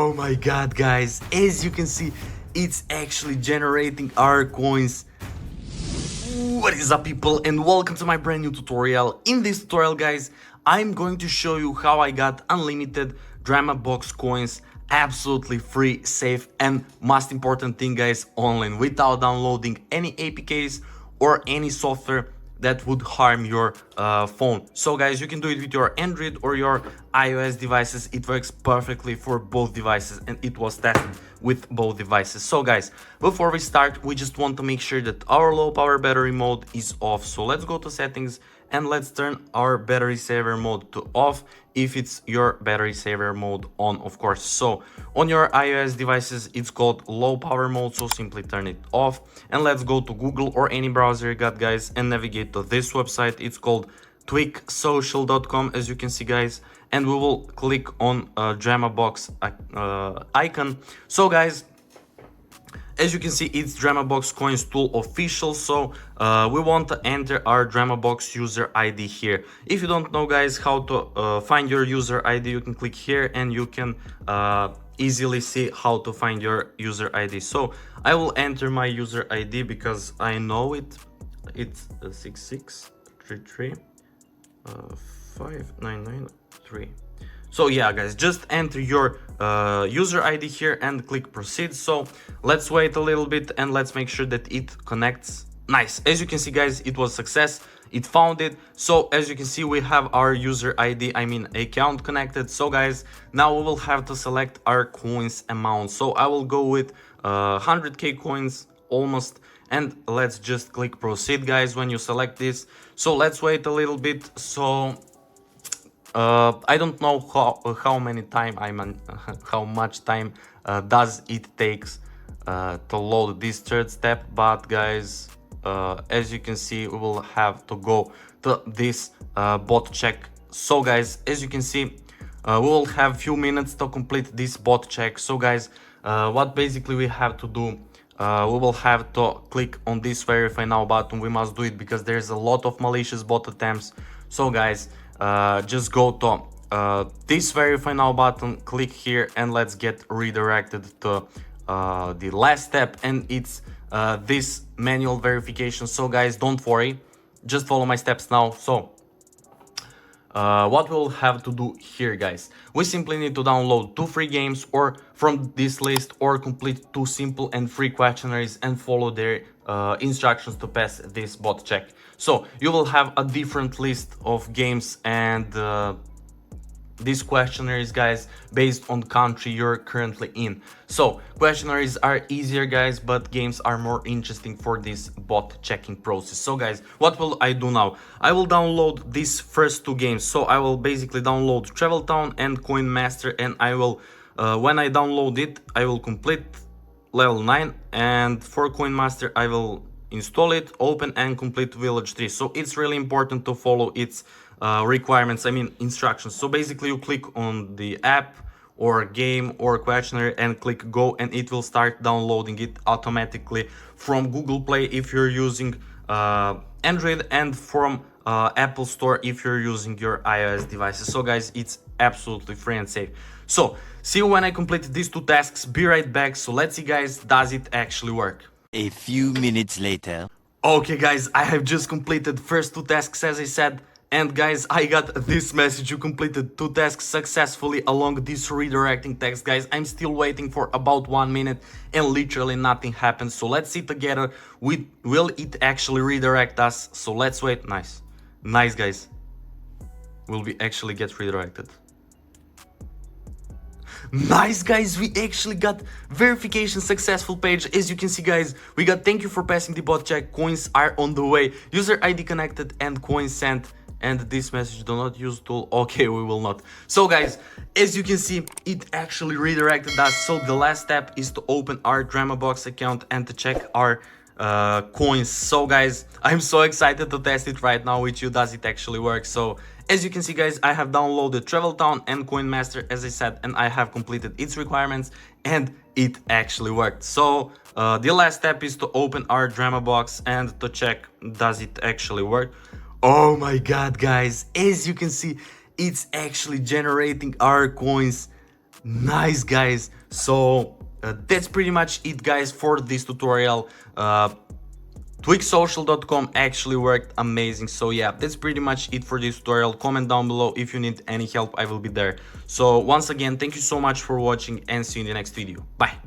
Oh my god, guys, as you can see, it's actually generating our coins. What is up, people, and welcome to my brand new tutorial. In this tutorial, guys, I'm going to show you how I got unlimited DramaBox coins absolutely free, safe, and most important thing, guys, online, without downloading any APKs or any software that would harm your phone. So guys, you can do it with your Android or your iOS devices. It works perfectly for both devices and it was tested with both devices. So guys, before we start, we just want to make sure that our low power battery mode is off. So let's go to settings and let's turn our battery saver mode to off if it's your battery saver mode on, of course. So on your iOS devices, it's called low power mode, so simply turn it off. And let's go to Google or any browser you got, guys, and navigate to this website. It's called tweaksocial.com, as you can see, guys, and we will click on DramaBox icon. So guys, as you can see, it's DramaBox Coins Tool official, so we want to enter our DramaBox user ID here. If you don't know, guys, how to find your user ID, you can click here and you can easily see how to find your user ID. So I will enter my user ID because I know it. It's 663359993. So yeah, guys, just enter your user ID here and click proceed. So let's wait a little bit and let's make sure that it connects. Nice. As you can see, guys, it was success. It found it. So as you can see, we have our user ID, account connected. So guys, now we will have to select our coins amount. So I will go with 100k coins almost, and let's just click proceed, guys, when you select this. So let's wait a little bit. So I don't know how much time does it takes to load this third step, but guys, as you can see, we will have to go to this bot check. So guys, as you can see, we will have few minutes to complete this bot check. So guys, what basically we have to do, we will have to click on this verify now button. We must do it because there's a lot of malicious bot attempts. So guys, just go to this verify now button, click here, and let's get redirected to the last step, and it's this manual verification. So guys, don't worry, just follow my steps now. So what we'll have to do here, guys, we simply need to download 2 free games or from this list, or complete 2 simple and free questionnaires and follow their instructions to pass this bot check. So you will have a different list of games and these questionnaires, guys, based on country you're currently in. So questionnaires are easier, guys, but games are more interesting for this bot checking process. So guys, what will I do now? I will download these first 2 games. So I will basically download Travel Town and Coin Master, and I will when I download it, I will complete level 9, and for Coin Master I will install it, open, and complete village 3. So it's really important to follow its requirements, instructions. So basically you click on the app or game or questionnaire and click go, and it will start downloading it automatically from Google Play if you're using Android, and from Apple Store if you're using your iOS devices. So guys, it's absolutely free and safe. So see you when I complete these 2 tasks. Be right back. So let's see, guys, does it actually work? A few minutes later. Okay, guys, I have just completed first 2 tasks, as I said. And guys, I got this message: you completed 2 tasks successfully along this redirecting text. Guys, I'm still waiting for about 1 minute and literally nothing happens. So let's see together, will it actually redirect us? So let's wait. Nice, guys, will we actually get redirected? Nice, guys, we actually got verification successful page. As you can see, guys, we got thank you for passing the bot check, coins are on the way, user ID connected, and coins sent. And this message: do not use tool. Okay, we will not. So guys, as you can see, it actually redirected us. So the last step is to open our DramaBox account and to check our coins. So guys, I'm so excited to test it right now with you. Does it actually work? So as you can see, guys, I have downloaded Travel Town and Coin Master, as I said, and I have completed its requirements, and it actually worked. So the last step is to open our DramaBox and to check does it actually work. Oh my god, guys, as you can see, it's actually generating our coins Nice, guys. So that's pretty much it, guys, for this tutorial. Twixsocial.com actually worked amazing. So yeah, that's pretty much it for this tutorial. Comment down below if you need any help, I will be there. So once again, thank you so much for watching and see you in the next video. Bye.